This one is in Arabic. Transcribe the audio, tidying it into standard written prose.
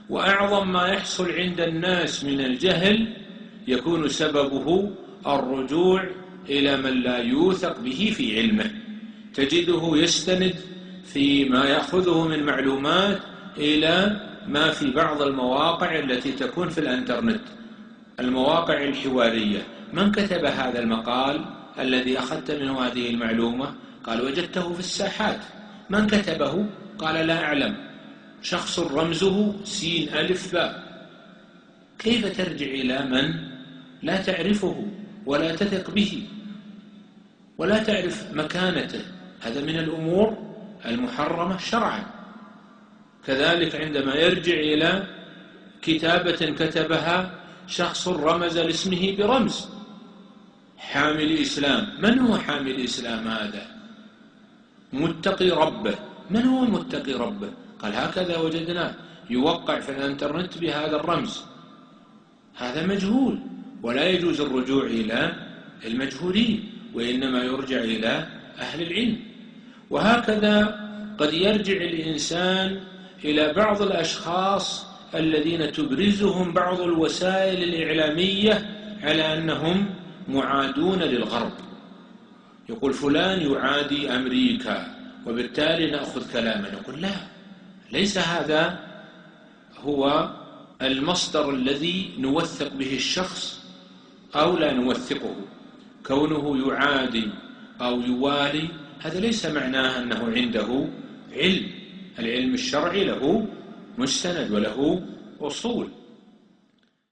وأعظم ما يحصل عند الناس من الجهل يكون سببه الرجوع إلى من لا يوثق به في علمه، تجده يستند فيما يأخذه من معلومات إلى ما في بعض المواقع التي تكون في الإنترنت، المواقع الحوارية. من كتب هذا المقال الذي أخذت منه هذه المعلومة؟ قال وجدته في الساحات. من كتبه؟ قال لا أعلم، شخص رمزه سين ألف باء. كيف ترجع إلى من لا تعرفه ولا تثق به ولا تعرف مكانته؟ هذا من الأمور المحرمة شرعا. كذلك عندما يرجع إلى كتابة كتبها شخص رمز لاسمه برمز حامل إسلام. من هو حامل إسلام هذا؟ متقي ربه. من هو متقي ربه؟ قال هكذا وجدناه يوقع في الانترنت بهذا الرمز. هذا مجهول، ولا يجوز الرجوع إلى المجهولين، وإنما يرجع إلى أهل العلم. وهكذا قد يرجع الإنسان إلى بعض الأشخاص الذين تبرزهم بعض الوسائل الإعلامية على أنهم معادون للغرب. يقول فلان يعادي أمريكا وبالتالي نأخذ كلامه. نقول لا، ليس هذا هو المصدر الذي نوثق به الشخص أو لا نوثقه. كونه يعادي أو يوالي هذا ليس معناه أنه عنده علم. العلم الشرعي له مستند وله أصول.